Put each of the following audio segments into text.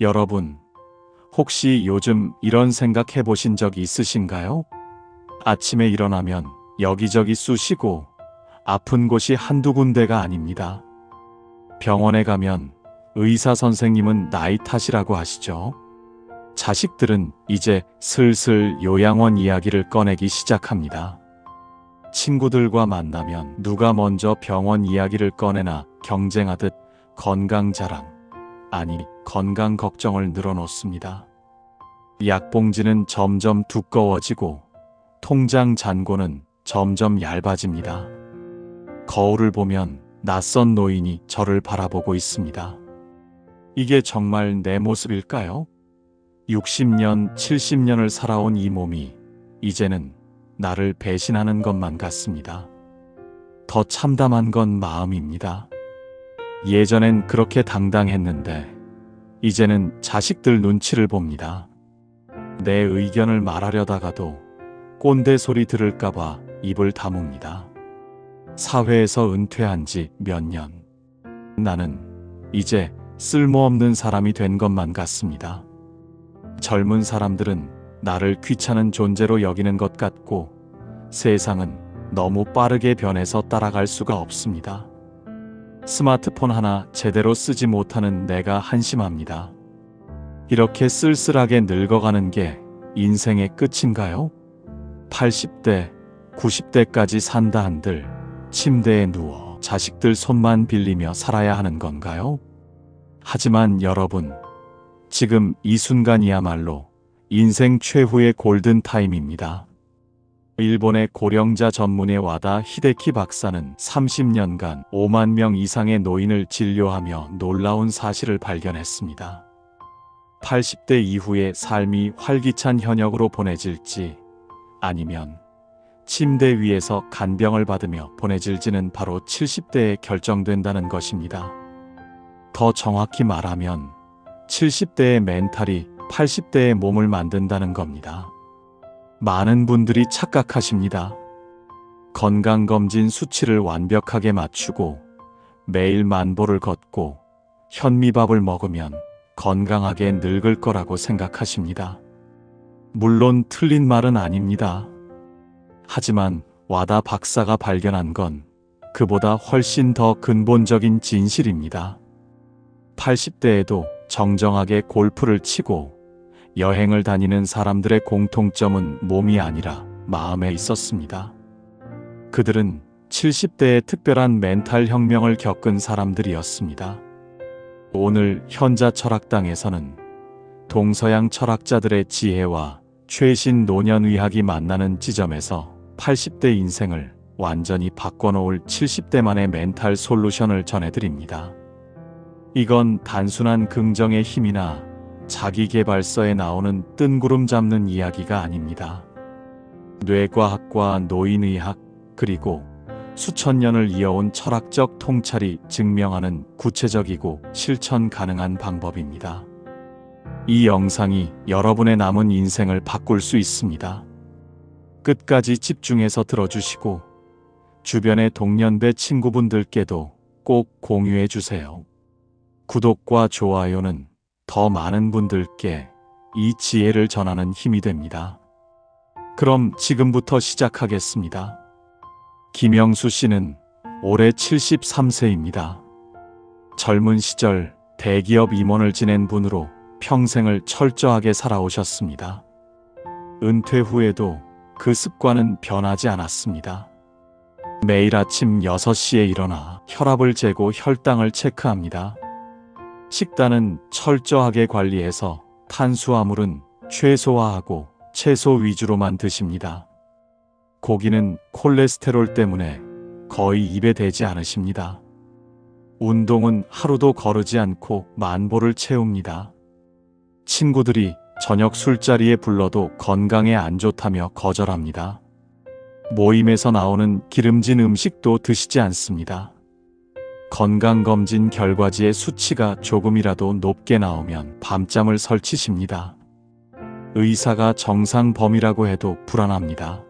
여러분, 혹시 요즘 이런 생각 해보신 적 있으신가요? 아침에 일어나면 여기저기 쑤시고 아픈 곳이 한두 군데가 아닙니다. 병원에 가면 의사 선생님은 나이 탓이라고 하시죠. 자식들은 이제 슬슬 요양원 이야기를 꺼내기 시작합니다. 친구들과 만나면 누가 먼저 병원 이야기를 꺼내나 경쟁하듯 건강 자랑, 아니 건강 걱정을 늘어놓습니다. 약봉지는 점점 두꺼워지고 통장 잔고는 점점 얇아집니다. 거울을 보면 낯선 노인이 저를 바라보고 있습니다. 이게 정말 내 모습일까요? 60년, 70년을 살아온 이 몸이 이제는 나를 배신하는 것만 같습니다. 더 참담한 건 마음입니다. 예전엔 그렇게 당당했는데 이제는 자식들 눈치를 봅니다. 내 의견을 말하려다가도 꼰대 소리 들을까봐 입을 다뭅니다. 사회에서 은퇴한 지 몇 년. 나는 이제 쓸모없는 사람이 된 것만 같습니다. 젊은 사람들은 나를 귀찮은 존재로 여기는 것 같고 세상은 너무 빠르게 변해서 따라갈 수가 없습니다. 스마트폰 하나 제대로 쓰지 못하는 내가 한심합니다. 이렇게 쓸쓸하게 늙어가는 게 인생의 끝인가요? 80대, 90대까지 산다 한들 침대에 누워 자식들 손만 빌리며 살아야 하는 건가요? 하지만 여러분, 지금 이 순간이야말로 인생 최후의 골든타임입니다. 일본의 고령자 전문의 와다 히데키 박사는 30년간 5만 명 이상의 노인을 진료하며 놀라운 사실을 발견했습니다. 80대 이후의 삶이 활기찬 현역으로 보내질지 아니면 침대 위에서 간병을 받으며 보내질지는 바로 70대에 결정된다는 것입니다. 더 정확히 말하면 70대의 멘탈이 80대의 몸을 만든다는 겁니다. 많은 분들이 착각하십니다. 건강검진 수치를 완벽하게 맞추고 매일 만보를 걷고 현미밥을 먹으면 건강하게 늙을 거라고 생각하십니다. 물론 틀린 말은 아닙니다. 하지만 와다 박사가 발견한 건 그보다 훨씬 더 근본적인 진실입니다. 80대에도 정정하게 골프를 치고 여행을 다니는 사람들의 공통점은 몸이 아니라 마음에 있었습니다. 그들은 70대에 특별한 멘탈 혁명을 겪은 사람들이었습니다. 오늘 현자 철학당에서는 동서양 철학자들의 지혜와 최신 노년의학이 만나는 지점에서 80대 인생을 완전히 바꿔놓을 70대만의 멘탈 솔루션을 전해드립니다. 이건 단순한 긍정의 힘이나 자기계발서에 나오는 뜬구름 잡는 이야기가 아닙니다. 뇌과학과 노인의학 그리고 수천 년을 이어온 철학적 통찰이 증명하는 구체적이고 실천 가능한 방법입니다. 이 영상이 여러분의 남은 인생을 바꿀 수 있습니다. 끝까지 집중해서 들어주시고 주변의 동년배 친구분들께도 꼭 공유해 주세요. 구독과 좋아요는 더 많은 분들께 이 지혜를 전하는 힘이 됩니다. 그럼 지금부터 시작하겠습니다. 김영수 씨는 올해 73세입니다. 젊은 시절 대기업 임원을 지낸 분으로 평생을 철저하게 살아오셨습니다. 은퇴 후에도 그 습관은 변하지 않았습니다. 매일 아침 6시에 일어나 혈압을 재고 혈당을 체크합니다. 식단은 철저하게 관리해서 탄수화물은 최소화하고 채소 위주로만 드십니다. 고기는 콜레스테롤 때문에 거의 입에 대지 않으십니다. 운동은 하루도 거르지 않고 만보를 채웁니다. 친구들이 저녁 술자리에 불러도 건강에 안 좋다며 거절합니다. 모임에서 나오는 기름진 음식도 드시지 않습니다. 건강검진 결과지의 수치가 조금이라도 높게 나오면 밤잠을 설치십니다. 의사가 정상 범위라고 해도 불안합니다.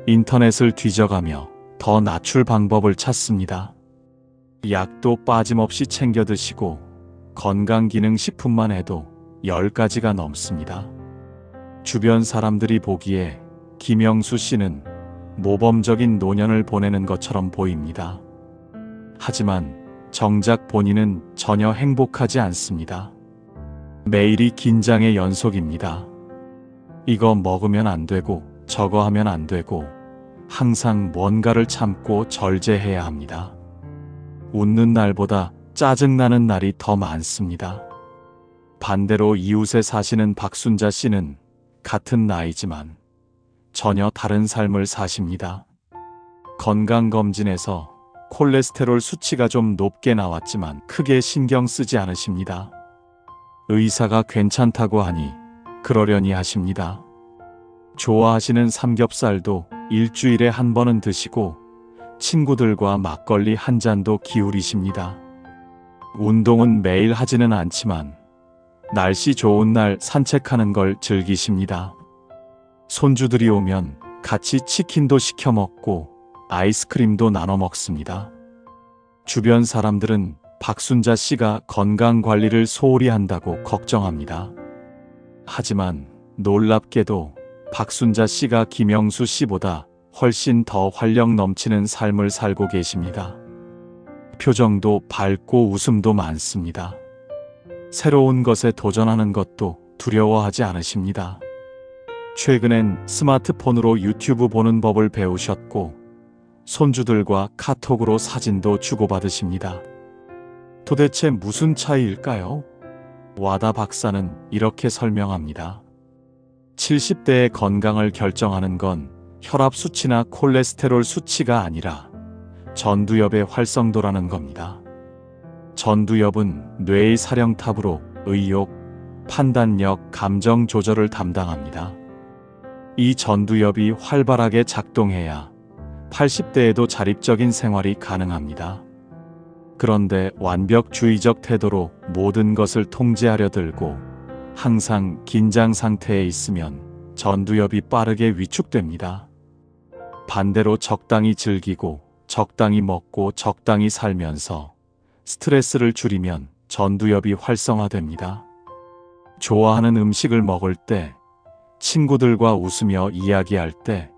인터넷을 뒤져가며 더 낮출 방법을 찾습니다. 약도 빠짐없이 챙겨 드시고 건강기능식품만 해도 10가지가 넘습니다. 주변 사람들이 보기에 김영수 씨는 모범적인 노년을 보내는 것처럼 보입니다. 하지만 정작 본인은 전혀 행복하지 않습니다. 매일이 긴장의 연속입니다. 이거 먹으면 안 되고 저거 하면 안 되고 항상 뭔가를 참고 절제해야 합니다. 웃는 날보다 짜증나는 날이 더 많습니다. 반대로 이웃에 사시는 박순자 씨는 같은 나이지만 전혀 다른 삶을 사십니다. 건강검진에서 콜레스테롤 수치가 좀 높게 나왔지만 크게 신경 쓰지 않으십니다. 의사가 괜찮다고 하니 그러려니 하십니다. 좋아하시는 삼겹살도 일주일에 한 번은 드시고 친구들과 막걸리 한 잔도 기울이십니다. 운동은 매일 하지는 않지만 날씨 좋은 날 산책하는 걸 즐기십니다. 손주들이 오면 같이 치킨도 시켜 먹고 아이스크림도 나눠 먹습니다. 주변 사람들은 박순자 씨가 건강 관리를 소홀히 한다고 걱정합니다. 하지만 놀랍게도 박순자 씨가 김영수 씨보다 훨씬 더 활력 넘치는 삶을 살고 계십니다. 표정도 밝고 웃음도 많습니다. 새로운 것에 도전하는 것도 두려워하지 않으십니다. 최근엔 스마트폰으로 유튜브 보는 법을 배우셨고 손주들과 카톡으로 사진도 주고받으십니다. 도대체 무슨 차이일까요? 와다 박사는 이렇게 설명합니다. 70대의 건강을 결정하는 건 혈압 수치나 콜레스테롤 수치가 아니라 전두엽의 활성도라는 겁니다. 전두엽은 뇌의 사령탑으로 의욕, 판단력, 감정 조절을 담당합니다. 이 전두엽이 활발하게 작동해야 80대에도 자립적인 생활이 가능합니다. 그런데 완벽주의적 태도로 모든 것을 통제하려 들고 항상 긴장 상태에 있으면 전두엽이 빠르게 위축됩니다. 반대로 적당히 즐기고 적당히 먹고 적당히 살면서 스트레스를 줄이면 전두엽이 활성화됩니다. 좋아하는 음식을 먹을 때, 친구들과 웃으며 이야기할 때,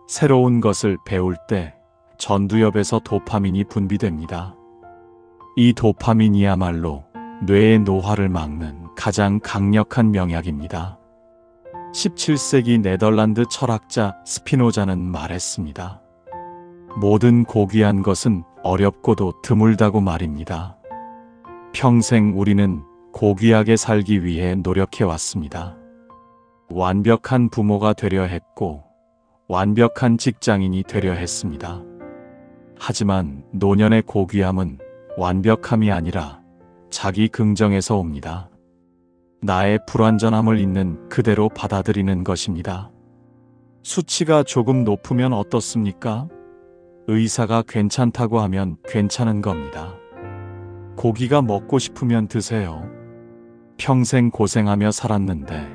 새로운 것을 배울 때 전두엽에서 도파민이 분비됩니다. 이 도파민이야말로 뇌의 노화를 막는 가장 강력한 명약입니다. 17세기 네덜란드 철학자 스피노자는 말했습니다. 모든 고귀한 것은 어렵고도 드물다고 말입니다. 평생 우리는 고귀하게 살기 위해 노력해왔습니다. 완벽한 부모가 되려 했고 완벽한 직장인이 되려 했습니다. 하지만 노년의 고귀함은 완벽함이 아니라 자기 긍정에서 옵니다. 나의 불완전함을 있는 그대로 받아들이는 것입니다. 수치가 조금 높으면 어떻습니까? 의사가 괜찮다고 하면 괜찮은 겁니다. 고기가 먹고 싶으면 드세요. 평생 고생하며 살았는데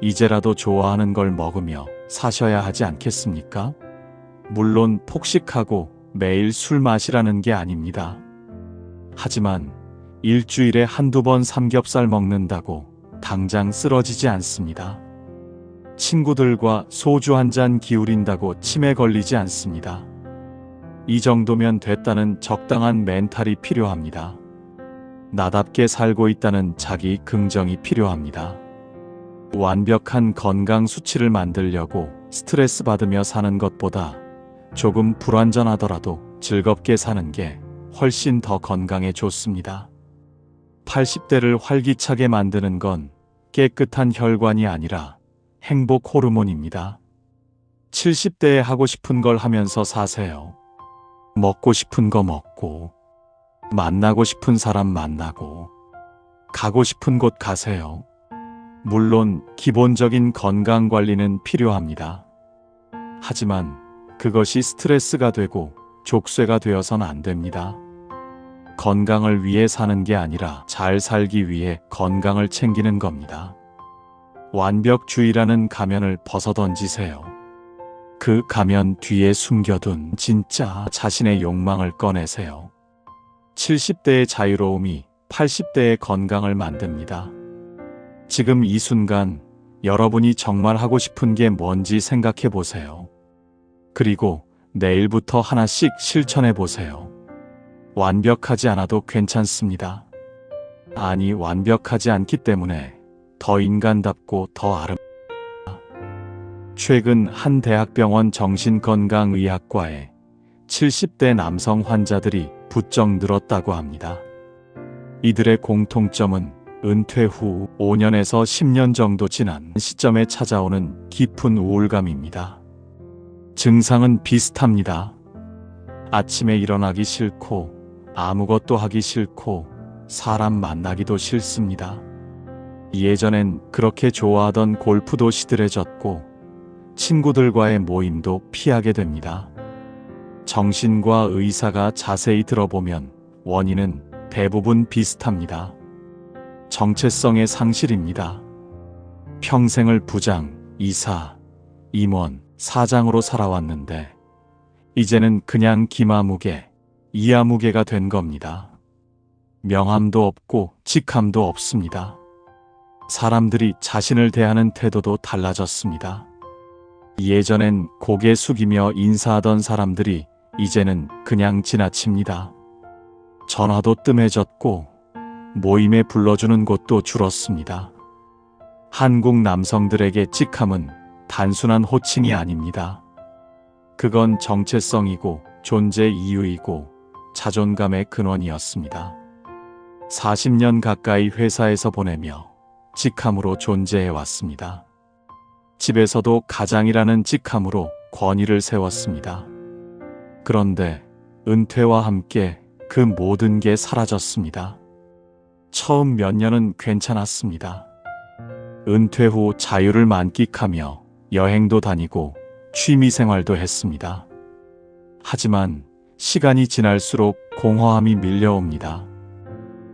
이제라도 좋아하는 걸 먹으며 사셔야 하지 않겠습니까? 물론 폭식하고 매일 술 마시라는 게 아닙니다. 하지만 일주일에 한두 번 삼겹살 먹는다고 당장 쓰러지지 않습니다. 친구들과 소주 한 잔 기울인다고 치매 걸리지 않습니다. 이 정도면 됐다는 적당한 멘탈이 필요합니다. 나답게 살고 있다는 자기 긍정이 필요합니다. 완벽한 건강 수치를 만들려고 스트레스 받으며 사는 것보다 조금 불완전하더라도 즐겁게 사는 게 훨씬 더 건강에 좋습니다. 80대를 활기차게 만드는 건 깨끗한 혈관이 아니라 행복 호르몬입니다. 70대에 하고 싶은 걸 하면서 사세요. 먹고 싶은 거 먹고, 만나고 싶은 사람 만나고, 가고 싶은 곳 가세요. 물론 기본적인 건강 관리는 필요합니다. 하지만 그것이 스트레스가 되고 족쇄가 되어선 안 됩니다. 건강을 위해 사는 게 아니라 잘 살기 위해 건강을 챙기는 겁니다. 완벽주의라는 가면을 벗어던지세요. 그 가면 뒤에 숨겨둔 진짜 자신의 욕망을 꺼내세요. 70대의 자유로움이 80대의 건강을 만듭니다. 지금 이 순간 여러분이 정말 하고 싶은 게 뭔지 생각해 보세요. 그리고 내일부터 하나씩 실천해 보세요. 완벽하지 않아도 괜찮습니다. 아니, 완벽하지 않기 때문에 더 인간답고 더 아름답습니다. 최근 한 대학병원 정신건강의학과에 70대 남성 환자들이 부쩍 늘었다고 합니다. 이들의 공통점은 은퇴 후 5년에서 10년 정도 지난 시점에 찾아오는 깊은 우울감입니다. 증상은 비슷합니다. 아침에 일어나기 싫고, 아무것도 하기 싫고, 사람 만나기도 싫습니다. 예전엔 그렇게 좋아하던 골프도 시들해졌고, 친구들과의 모임도 피하게 됩니다. 정신과 의사가 자세히 들어보면 원인은 대부분 비슷합니다. 정체성의 상실입니다. 평생을 부장, 이사, 임원, 사장으로 살아왔는데 이제는 그냥 기마무개, 이하무개가 된 겁니다. 명함도 없고 직함도 없습니다. 사람들이 자신을 대하는 태도도 달라졌습니다. 예전엔 고개 숙이며 인사하던 사람들이 이제는 그냥 지나칩니다. 전화도 뜸해졌고 모임에 불러주는 곳도 줄었습니다. 한국 남성들에게 직함은 단순한 호칭이 아닙니다. 그건 정체성이고 존재 이유이고 자존감의 근원이었습니다. 40년 가까이 회사에서 보내며 직함으로 존재해 왔습니다. 집에서도 가장이라는 직함으로 권위를 세웠습니다. 그런데 은퇴와 함께 그 모든 게 사라졌습니다. 처음 몇 년은 괜찮았습니다. 은퇴 후 자유를 만끽하며 여행도 다니고 취미생활도 했습니다. 하지만 시간이 지날수록 공허함이 밀려옵니다.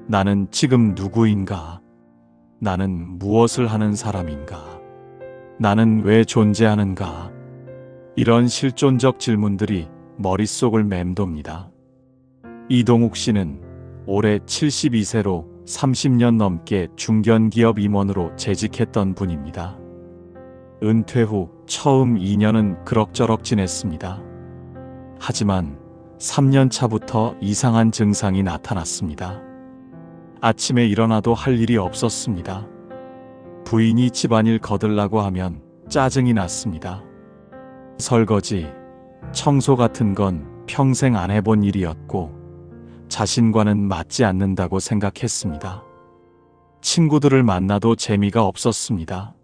나는 지금 누구인가? 나는 무엇을 하는 사람인가? 나는 왜 존재하는가? 이런 실존적 질문들이 머릿속을 맴돕니다. 이동욱 씨는 올해 72세로 30년 넘게 중견기업 임원으로 재직했던 분입니다. 은퇴 후 처음 2년은 그럭저럭 지냈습니다. 하지만 3년 차부터 이상한 증상이 나타났습니다. 아침에 일어나도 할 일이 없었습니다. 부인이 집안일 거들라고 하면 짜증이 났습니다. 설거지, 청소 같은 건 평생 안 해본 일이었고 자신과는 맞지 않는다고 생각했습니다. 친구들을 만나도 재미가 없었습니다.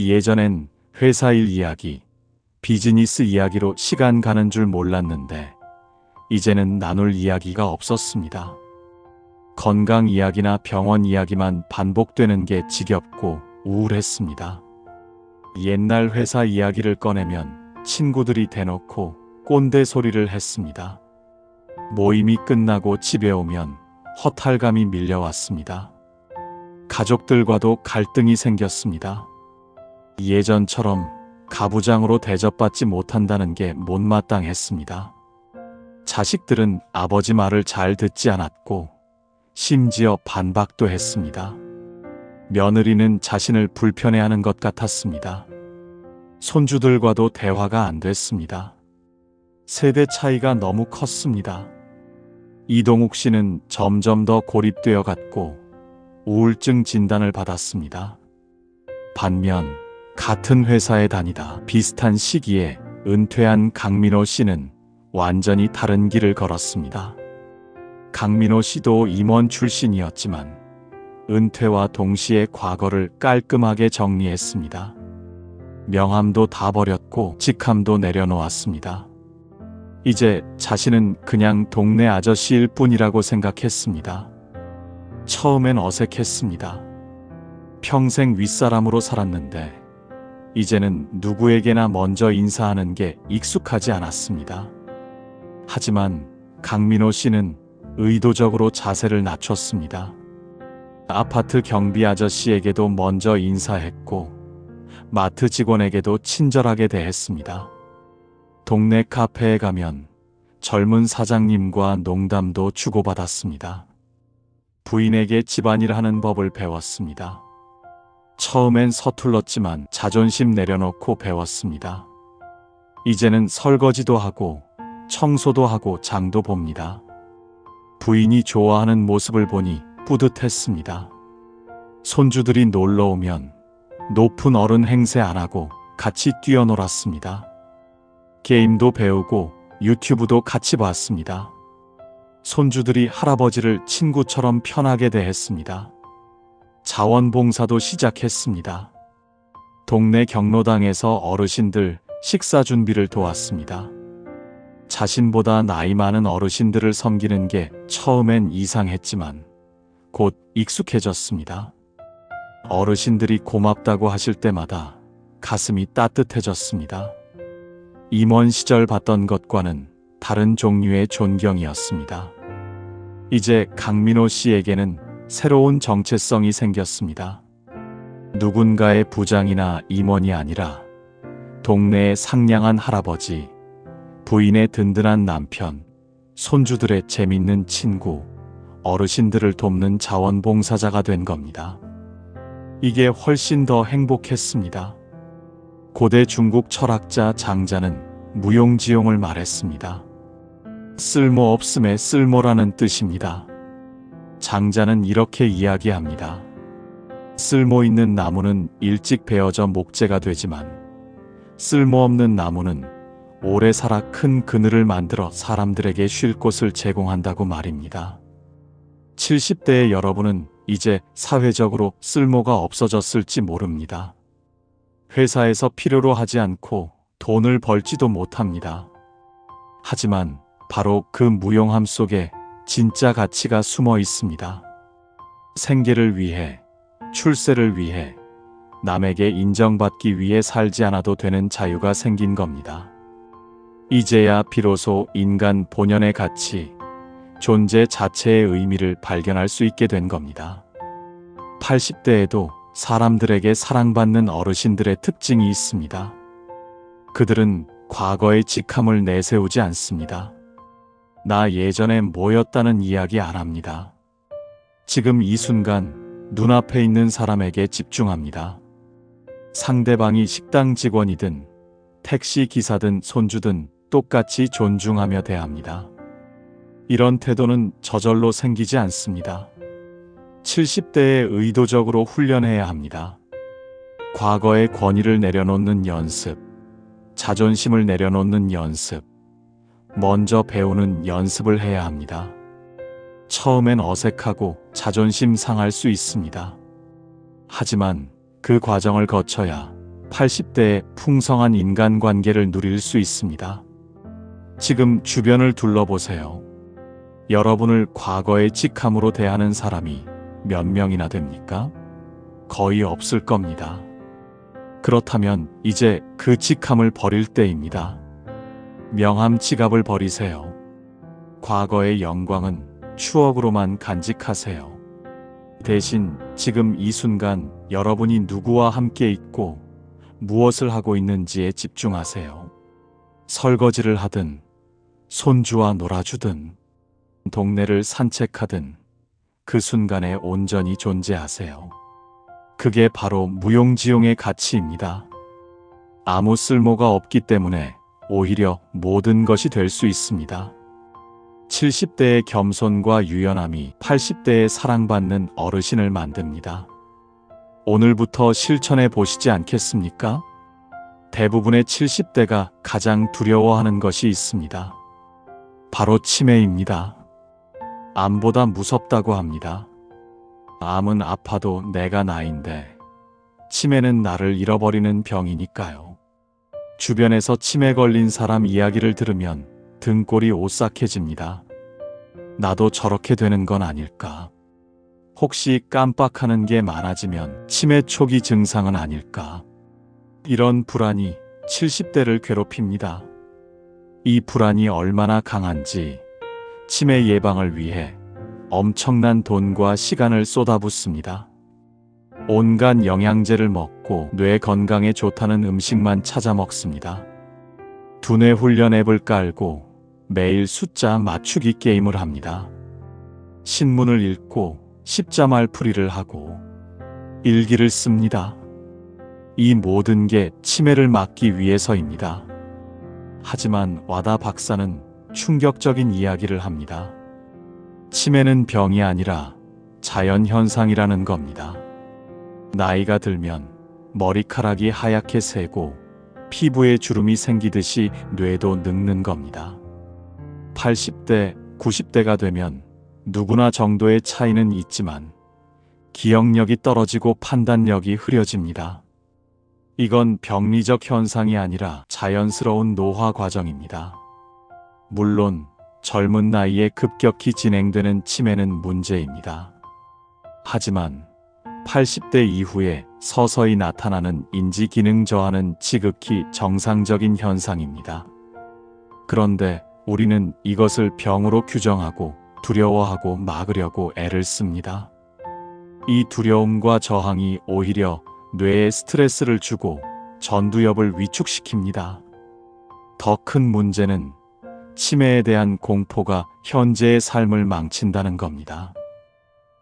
예전엔 회사 일 이야기, 비즈니스 이야기로 시간 가는 줄 몰랐는데 이제는 나눌 이야기가 없었습니다. 건강 이야기나 병원 이야기만 반복되는 게 지겹고 우울했습니다. 옛날 회사 이야기를 꺼내면 친구들이 대놓고 꼰대 소리를 했습니다. 모임이 끝나고 집에 오면 허탈감이 밀려왔습니다. 가족들과도 갈등이 생겼습니다. 예전처럼 가부장으로 대접받지 못한다는 게 못마땅했습니다. 자식들은 아버지 말을 잘 듣지 않았고 심지어 반박도 했습니다. 며느리는 자신을 불편해하는 것 같았습니다. 손주들과도 대화가 안 됐습니다. 세대 차이가 너무 컸습니다. 이동욱 씨는 점점 더 고립되어 갔고 우울증 진단을 받았습니다. 반면 같은 회사에 다니다 비슷한 시기에 은퇴한 강민호 씨는 완전히 다른 길을 걸었습니다. 강민호 씨도 임원 출신이었지만 은퇴와 동시에 과거를 깔끔하게 정리했습니다. 명함도 다 버렸고 직함도 내려놓았습니다. 이제 자신은 그냥 동네 아저씨일 뿐이라고 생각했습니다. 처음엔 어색했습니다. 평생 윗사람으로 살았는데 이제는 누구에게나 먼저 인사하는 게 익숙하지 않았습니다. 하지만 강민호 씨는 의도적으로 자세를 낮췄습니다. 아파트 경비 아저씨에게도 먼저 인사했고 마트 직원에게도 친절하게 대했습니다. 동네 카페에 가면 젊은 사장님과 농담도 주고받았습니다. 부인에게 집안일 하는 법을 배웠습니다. 처음엔 서툴렀지만 자존심 내려놓고 배웠습니다. 이제는 설거지도 하고 청소도 하고 장도 봅니다. 부인이 좋아하는 모습을 보니 뿌듯했습니다. 손주들이 놀러 오면 높은 어른 행세 안 하고 같이 뛰어놀았습니다. 게임도 배우고 유튜브도 같이 봤습니다. 손주들이 할아버지를 친구처럼 편하게 대했습니다. 자원봉사도 시작했습니다. 동네 경로당에서 어르신들 식사 준비를 도왔습니다. 자신보다 나이 많은 어르신들을 섬기는 게 처음엔 이상했지만 곧 익숙해졌습니다. 어르신들이 고맙다고 하실 때마다 가슴이 따뜻해졌습니다. 임원 시절 봤던 것과는 다른 종류의 존경이었습니다. 이제 강민호 씨에게는 새로운 정체성이 생겼습니다. 누군가의 부장이나 임원이 아니라 동네의 상냥한 할아버지, 부인의 든든한 남편, 손주들의 재밌는 친구, 어르신들을 돕는 자원봉사자가 된 겁니다. 이게 훨씬 더 행복했습니다. 고대 중국 철학자 장자는 무용지용을 말했습니다. 쓸모없음의 쓸모라는 뜻입니다. 장자는 이렇게 이야기합니다. 쓸모 있는 나무는 일찍 베어져 목재가 되지만 쓸모없는 나무는 오래 살아 큰 그늘을 만들어 사람들에게 쉴 곳을 제공한다고 말입니다. 70대의 여러분은 이제 사회적으로 쓸모가 없어졌을지 모릅니다. 회사에서 필요로 하지 않고 돈을 벌지도 못합니다. 하지만 바로 그 무용함 속에 진짜 가치가 숨어 있습니다. 생계를 위해, 출세를 위해, 남에게 인정받기 위해 살지 않아도 되는 자유가 생긴 겁니다. 이제야 비로소 인간 본연의 가치, 존재 자체의 의미를 발견할 수 있게 된 겁니다. 80대에도 사람들에게 사랑받는 어르신들의 특징이 있습니다. 그들은 과거의 직함을 내세우지 않습니다. 나 예전에 뭐였다는 이야기 안 합니다. 지금 이 순간 눈앞에 있는 사람에게 집중합니다. 상대방이 식당 직원이든 택시 기사든 손주든 똑같이 존중하며 대합니다. 이런 태도는 저절로 생기지 않습니다. 70대에 의도적으로 훈련해야 합니다. 과거의 권위를 내려놓는 연습, 자존심을 내려놓는 연습, 먼저 배우는 연습을 해야 합니다. 처음엔 어색하고 자존심 상할 수 있습니다. 하지만 그 과정을 거쳐야 80대의 풍성한 인간관계를 누릴 수 있습니다. 지금 주변을 둘러보세요. 여러분을 과거의 직함으로 대하는 사람이 몇 명이나 됩니까? 거의 없을 겁니다. 그렇다면 이제 그 직함을 버릴 때입니다. 명함 지갑을 버리세요. 과거의 영광은 추억으로만 간직하세요. 대신 지금 이 순간 여러분이 누구와 함께 있고 무엇을 하고 있는지에 집중하세요. 설거지를 하든 손주와 놀아주든 동네를 산책하든 그 순간에 온전히 존재하세요. 그게 바로 무용지용의 가치입니다. 아무 쓸모가 없기 때문에 오히려 모든 것이 될 수 있습니다. 70대의 겸손과 유연함이 80대의 사랑받는 어르신을 만듭니다. 오늘부터 실천해 보시지 않겠습니까? 대부분의 70대가 가장 두려워하는 것이 있습니다. 바로 치매입니다. 암보다 무섭다고 합니다. 암은 아파도 내가 나인데 치매는 나를 잃어버리는 병이니까요. 주변에서 치매 걸린 사람 이야기를 들으면 등골이 오싹해집니다. 나도 저렇게 되는 건 아닐까? 혹시 깜빡하는 게 많아지면 치매 초기 증상은 아닐까? 이런 불안이 70대를 괴롭힙니다. 이 불안이 얼마나 강한지 치매 예방을 위해 엄청난 돈과 시간을 쏟아붓습니다. 온갖 영양제를 먹고 뇌 건강에 좋다는 음식만 찾아 먹습니다. 두뇌 훈련 앱을 깔고 매일 숫자 맞추기 게임을 합니다. 신문을 읽고 십자말풀이를 하고 일기를 씁니다. 이 모든 게 치매를 막기 위해서입니다. 하지만 와다 박사는 충격적인 이야기를 합니다. 치매는 병이 아니라 자연현상이라는 겁니다. 나이가 들면 머리카락이 하얗게 새고 피부에 주름이 생기듯이 뇌도 늙는 겁니다. 80대, 90대가 되면 누구나 정도의 차이는 있지만 기억력이 떨어지고 판단력이 흐려집니다. 이건 병리적 현상이 아니라 자연스러운 노화 과정입니다. 물론 젊은 나이에 급격히 진행되는 치매는 문제입니다. 하지만 80대 이후에 서서히 나타나는 인지 기능 저하는 지극히 정상적인 현상입니다. 그런데 우리는 이것을 병으로 규정하고 두려워하고 막으려고 애를 씁니다. 이 두려움과 저항이 오히려 뇌에 스트레스를 주고 전두엽을 위축시킵니다. 더 큰 문제는 치매에 대한 공포가 현재의 삶을 망친다는 겁니다.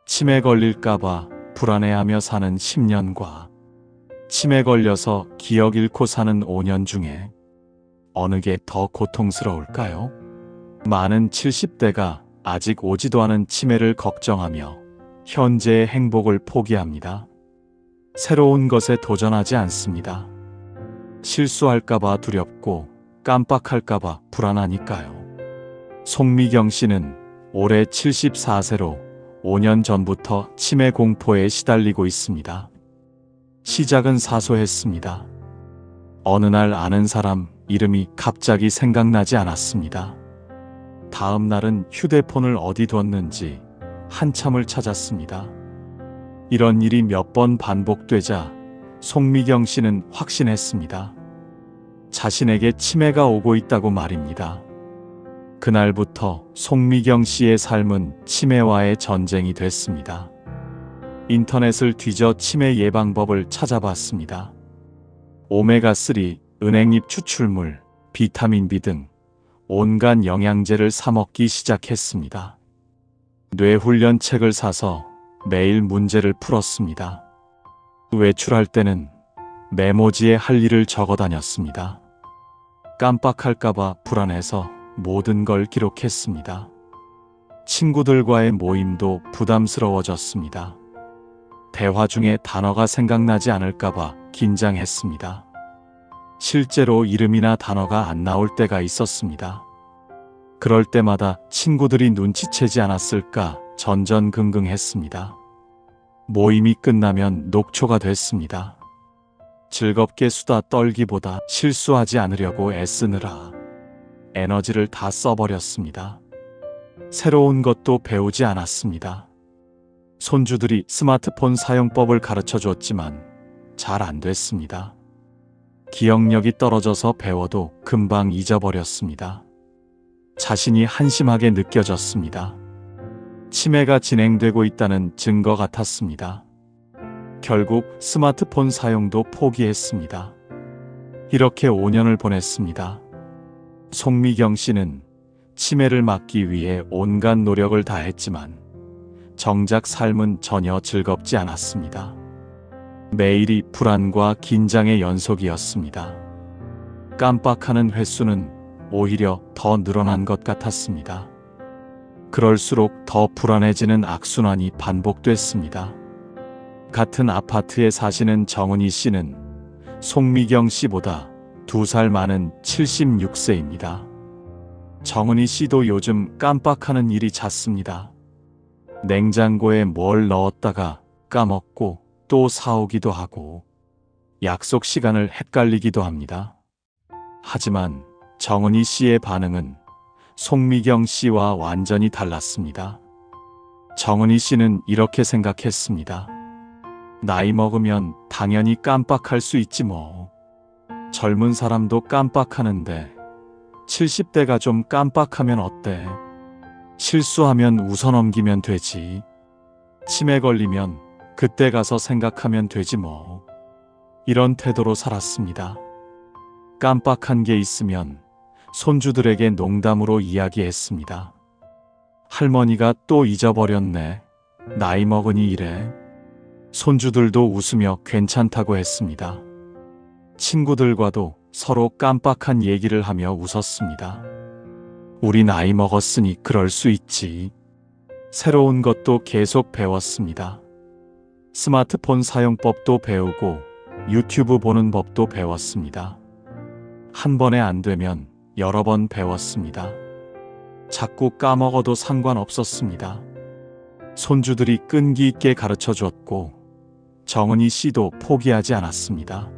치매 걸릴까봐 불안해하며 사는 10년과 치매 걸려서 기억 잃고 사는 5년 중에 어느 게 더 고통스러울까요? 많은 70대가 아직 오지도 않은 치매를 걱정하며 현재의 행복을 포기합니다. 새로운 것에 도전하지 않습니다. 실수할까봐 두렵고 깜빡할까봐 불안하니까요. 송미경 씨는 올해 74세로 5년 전부터 치매 공포에 시달리고 있습니다. 시작은 사소했습니다. 어느 날 아는 사람 이름이 갑자기 생각나지 않았습니다. 다음 날은 휴대폰을 어디 뒀는지 한참을 찾았습니다. 이런 일이 몇 번 반복되자 송미경 씨는 확신했습니다. 자신에게 치매가 오고 있다고 말입니다. 그날부터 송미경 씨의 삶은 치매와의 전쟁이 됐습니다. 인터넷을 뒤져 치매 예방법을 찾아봤습니다. 오메가3, 은행잎 추출물, 비타민 B 등 온갖 영양제를 사 먹기 시작했습니다. 뇌훈련 책을 사서 매일 문제를 풀었습니다. 외출할 때는 메모지에 할 일을 적어 다녔습니다. 깜빡할까봐 불안해서 모든 걸 기록했습니다. 친구들과의 모임도 부담스러워졌습니다. 대화 중에 단어가 생각나지 않을까봐 긴장했습니다. 실제로 이름이나 단어가 안 나올 때가 있었습니다. 그럴 때마다 친구들이 눈치채지 않았을까 전전긍긍했습니다. 모임이 끝나면 녹초가 됐습니다. 즐겁게 수다 떨기보다 실수하지 않으려고 애쓰느라 에너지를 다 써버렸습니다. 새로운 것도 배우지 않았습니다. 손주들이 스마트폰 사용법을 가르쳐 줬지만 잘 안 됐습니다. 기억력이 떨어져서 배워도 금방 잊어버렸습니다. 자신이 한심하게 느껴졌습니다. 치매가 진행되고 있다는 증거 같았습니다. 결국 스마트폰 사용도 포기했습니다. 이렇게 5년을 보냈습니다. 송미경 씨는 치매를 막기 위해 온갖 노력을 다했지만 정작 삶은 전혀 즐겁지 않았습니다. 매일이 불안과 긴장의 연속이었습니다. 깜빡하는 횟수는 오히려 더 늘어난 것 같았습니다. 그럴수록 더 불안해지는 악순환이 반복됐습니다. 같은 아파트에 사시는 정은희 씨는 송미경 씨보다 2살 많은 76세입니다. 정은희 씨도 요즘 깜빡하는 일이 잦습니다. 냉장고에 뭘 넣었다가 까먹고 또 사오기도 하고 약속 시간을 헷갈리기도 합니다. 하지만 정은희 씨의 반응은 송미경 씨와 완전히 달랐습니다. 정은희 씨는 이렇게 생각했습니다. 나이 먹으면 당연히 깜빡할 수 있지 뭐. 젊은 사람도 깜빡하는데 70대가 좀 깜빡하면 어때? 실수하면 웃어넘기면 되지. 치매 걸리면 그때 가서 생각하면 되지 뭐. 이런 태도로 살았습니다. 깜빡한 게 있으면 손주들에게 농담으로 이야기했습니다. 할머니가 또 잊어버렸네. 나이 먹으니 이래. 손주들도 웃으며 괜찮다고 했습니다. 친구들과도 서로 깜빡한 얘기를 하며 웃었습니다. 우리 나이 먹었으니 그럴 수 있지. 새로운 것도 계속 배웠습니다. 스마트폰 사용법도 배우고 유튜브 보는 법도 배웠습니다. 한 번에 안 되면 여러 번 배웠습니다. 자꾸 까먹어도 상관없었습니다. 손주들이 끈기 있게 가르쳐 줬고 정은희 씨도 포기하지 않았습니다.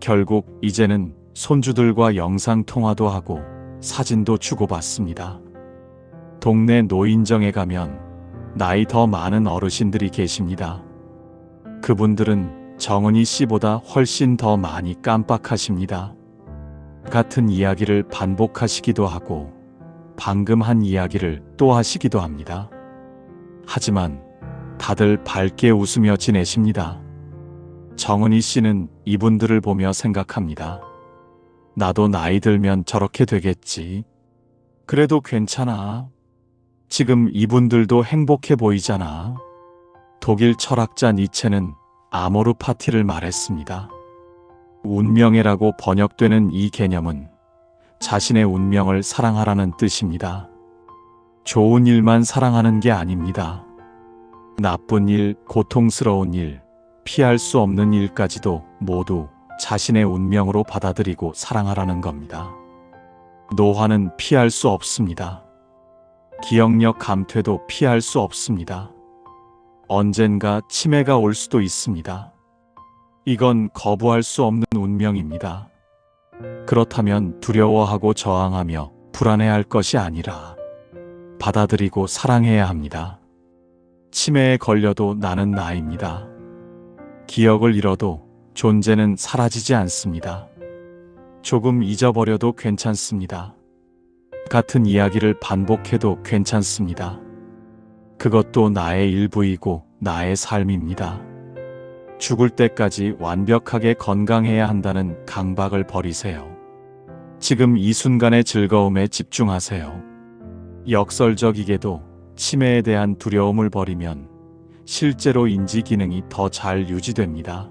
결국 이제는 손주들과 영상통화도 하고 사진도 주고받습니다. 동네 노인정에 가면 나이 더 많은 어르신들이 계십니다. 그분들은 정은희 씨보다 훨씬 더 많이 깜빡하십니다. 같은 이야기를 반복하시기도 하고 방금 한 이야기를 또 하시기도 합니다. 하지만 다들 밝게 웃으며 지내십니다. 정은희 씨는 이분들을 보며 생각합니다. 나도 나이 들면 저렇게 되겠지. 그래도 괜찮아. 지금 이분들도 행복해 보이잖아. 독일 철학자 니체는 아모르 파티를 말했습니다. 운명애라고 번역되는 이 개념은 자신의 운명을 사랑하라는 뜻입니다. 좋은 일만 사랑하는 게 아닙니다. 나쁜 일, 고통스러운 일, 피할 수 없는 일까지도 모두 자신의 운명으로 받아들이고 사랑하라는 겁니다. 노화는 피할 수 없습니다. 기억력 감퇴도 피할 수 없습니다. 언젠가 치매가 올 수도 있습니다. 이건 거부할 수 없는 운명입니다. 그렇다면 두려워하고 저항하며 불안해할 것이 아니라 받아들이고 사랑해야 합니다. 치매에 걸려도 나는 나입니다. 기억을 잃어도 존재는 사라지지 않습니다. 조금 잊어버려도 괜찮습니다. 같은 이야기를 반복해도 괜찮습니다. 그것도 나의 일부이고 나의 삶입니다. 죽을 때까지 완벽하게 건강해야 한다는 강박을 버리세요. 지금 이 순간의 즐거움에 집중하세요. 역설적이게도 치매에 대한 두려움을 버리면 실제로 인지 기능이 더 잘 유지됩니다.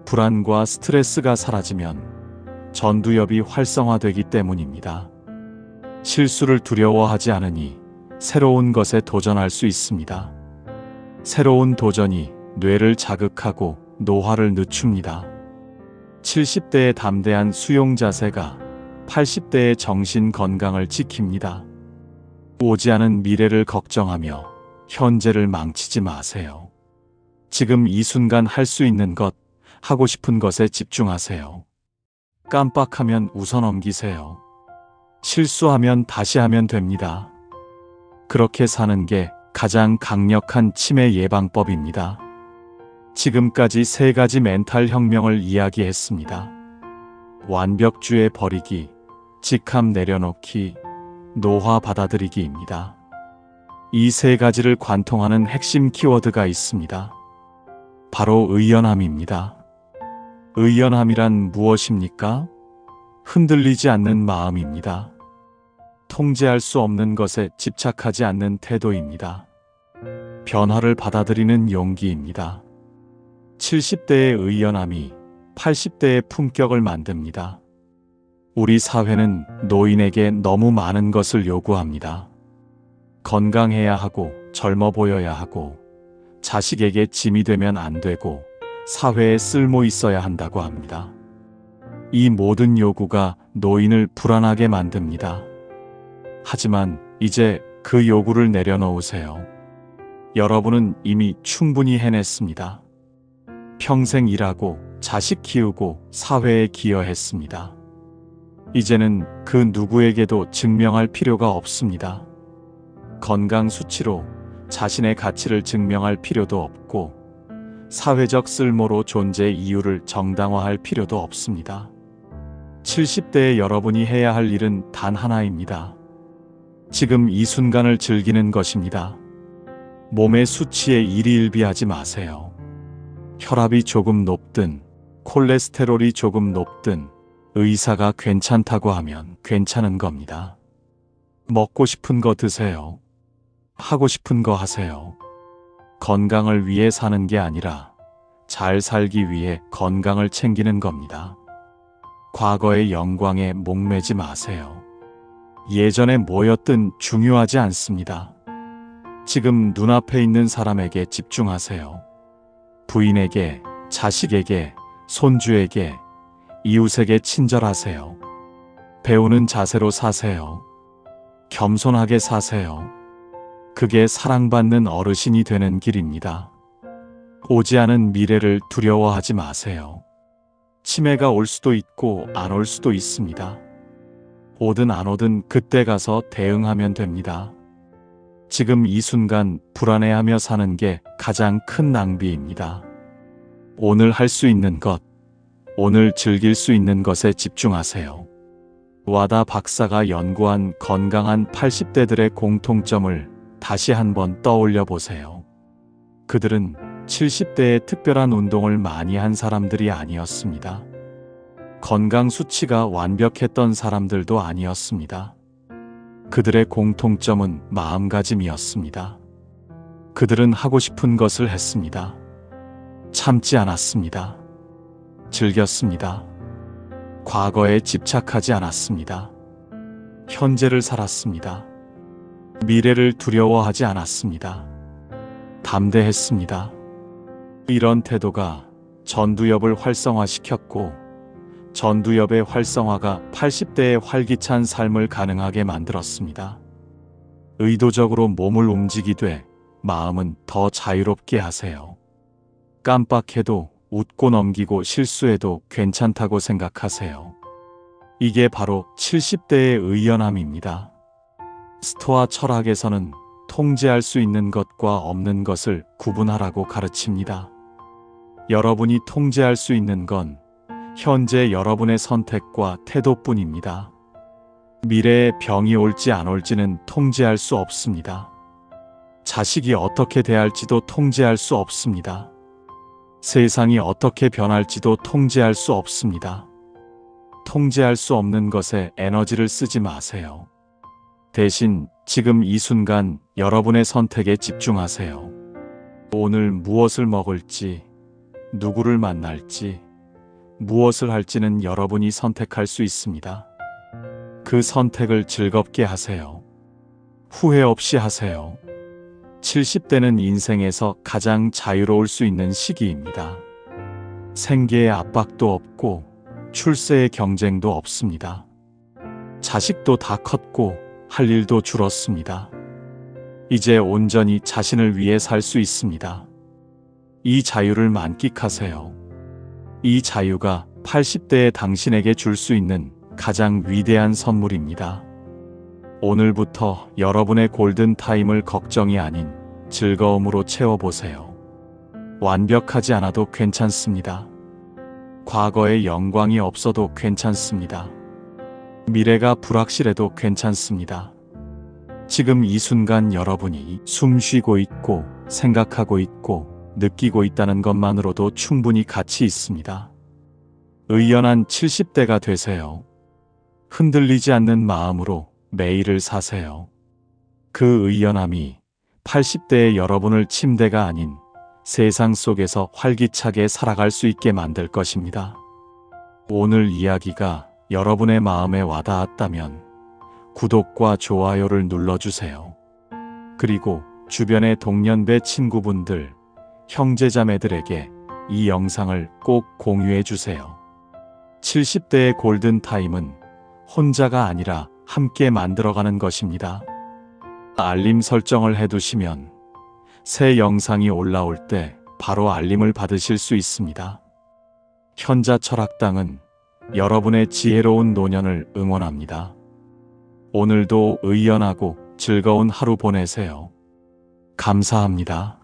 불안과 스트레스가 사라지면 전두엽이 활성화되기 때문입니다. 실수를 두려워하지 않으니 새로운 것에 도전할 수 있습니다. 새로운 도전이 뇌를 자극하고 노화를 늦춥니다. 70대의 담대한 수용 자세가 80대의 정신 건강을 지킵니다. 오지 않은 미래를 걱정하며 현재를 망치지 마세요. 지금 이 순간 할 수 있는 것, 하고 싶은 것에 집중하세요. 깜빡하면 웃어 넘기세요. 실수하면 다시 하면 됩니다. 그렇게 사는 게 가장 강력한 치매 예방법입니다. 지금까지 3가지 멘탈 혁명을 이야기했습니다. 완벽주의 버리기, 직함 내려놓기, 노화 받아들이기입니다. 이 3가지를 관통하는 핵심 키워드가 있습니다. 바로 의연함입니다. 의연함이란 무엇입니까? 흔들리지 않는 마음입니다. 통제할 수 없는 것에 집착하지 않는 태도입니다. 변화를 받아들이는 용기입니다. 70대의 의연함이 80대의 품격을 만듭니다. 우리 사회는 노인에게 너무 많은 것을 요구합니다. 건강해야 하고 젊어 보여야 하고 자식에게 짐이 되면 안 되고 사회에 쓸모 있어야 한다고 합니다. 이 모든 요구가 노인을 불안하게 만듭니다. 하지만 이제 그 요구를 내려놓으세요. 여러분은 이미 충분히 해냈습니다. 평생 일하고 자식 키우고 사회에 기여했습니다. 이제는 그 누구에게도 증명할 필요가 없습니다. 건강 수치로 자신의 가치를 증명할 필요도 없고 사회적 쓸모로 존재의 이유를 정당화할 필요도 없습니다. 70대의 여러분이 해야 할 일은 단 하나입니다. 지금 이 순간을 즐기는 것입니다. 몸의 수치에 일희일비하지 마세요. 혈압이 조금 높든 콜레스테롤이 조금 높든 의사가 괜찮다고 하면 괜찮은 겁니다. 먹고 싶은 거 드세요. 하고 싶은 거 하세요. 건강을 위해 사는 게 아니라 잘 살기 위해 건강을 챙기는 겁니다. 과거의 영광에 목매지 마세요. 예전에 뭐였든 중요하지 않습니다. 지금 눈앞에 있는 사람에게 집중하세요. 부인에게, 자식에게, 손주에게, 이웃에게 친절하세요. 배우는 자세로 사세요. 겸손하게 사세요. 그게 사랑받는 어르신이 되는 길입니다. 오지 않은 미래를 두려워하지 마세요. 치매가 올 수도 있고 안 올 수도 있습니다. 오든 안 오든 그때 가서 대응하면 됩니다. 지금 이 순간 불안해하며 사는 게 가장 큰 낭비입니다. 오늘 할 수 있는 것, 오늘 즐길 수 있는 것에 집중하세요. 와다 박사가 연구한 건강한 80대들의 공통점을 다시 한번 떠올려 보세요. 그들은 70대에 특별한 운동을 많이 한 사람들이 아니었습니다. 건강 수치가 완벽했던 사람들도 아니었습니다. 그들의 공통점은 마음가짐이었습니다. 그들은 하고 싶은 것을 했습니다. 참지 않았습니다. 즐겼습니다. 과거에 집착하지 않았습니다. 현재를 살았습니다. 미래를 두려워하지 않았습니다. 담대했습니다. 이런 태도가 전두엽을 활성화시켰고 전두엽의 활성화가 80대의 활기찬 삶을 가능하게 만들었습니다. 의도적으로 몸을 움직이되 마음은 더 자유롭게 하세요. 깜빡해도 웃고 넘기고 실수해도 괜찮다고 생각하세요. 이게 바로 70대의 의연함입니다. 스토아 철학에서는 통제할 수 있는 것과 없는 것을 구분하라고 가르칩니다. 여러분이 통제할 수 있는 건 현재 여러분의 선택과 태도뿐입니다. 미래에 병이 올지 안 올지는 통제할 수 없습니다. 자식이 어떻게 대할지도 통제할 수 없습니다. 세상이 어떻게 변할지도 통제할 수 없습니다. 통제할 수 없는 것에 에너지를 쓰지 마세요. 대신 지금 이 순간 여러분의 선택에 집중하세요. 오늘 무엇을 먹을지, 누구를 만날지, 무엇을 할지는 여러분이 선택할 수 있습니다. 그 선택을 즐겁게 하세요. 후회 없이 하세요. 70대는 인생에서 가장 자유로울 수 있는 시기입니다. 생계의 압박도 없고 출세의 경쟁도 없습니다. 자식도 다 컸고 할 일도 줄었습니다. 이제 온전히 자신을 위해 살 수 있습니다. 이 자유를 만끽하세요. 이 자유가 80대의 당신에게 줄 수 있는 가장 위대한 선물입니다. 오늘부터 여러분의 골든타임을 걱정이 아닌 즐거움으로 채워보세요. 완벽하지 않아도 괜찮습니다. 과거의 영광이 없어도 괜찮습니다. 미래가 불확실해도 괜찮습니다. 지금 이 순간 여러분이 숨 쉬고 있고 생각하고 있고 느끼고 있다는 것만으로도 충분히 가치 있습니다. 의연한 70대가 되세요. 흔들리지 않는 마음으로 매일을 사세요. 그 의연함이 80대의 여러분을 침대가 아닌 세상 속에서 활기차게 살아갈 수 있게 만들 것입니다. 오늘 이야기가 여러분의 마음에 와닿았다면 구독과 좋아요를 눌러주세요. 그리고 주변의 동년배 친구분들, 형제자매들에게 이 영상을 꼭 공유해 주세요. 70대의 골든타임은 혼자가 아니라 함께 만들어가는 것입니다. 알림 설정을 해두시면 새 영상이 올라올 때 바로 알림을 받으실 수 있습니다. 현자철학당은 여러분의 지혜로운 노년을 응원합니다. 오늘도 의연하고 즐거운 하루 보내세요. 감사합니다.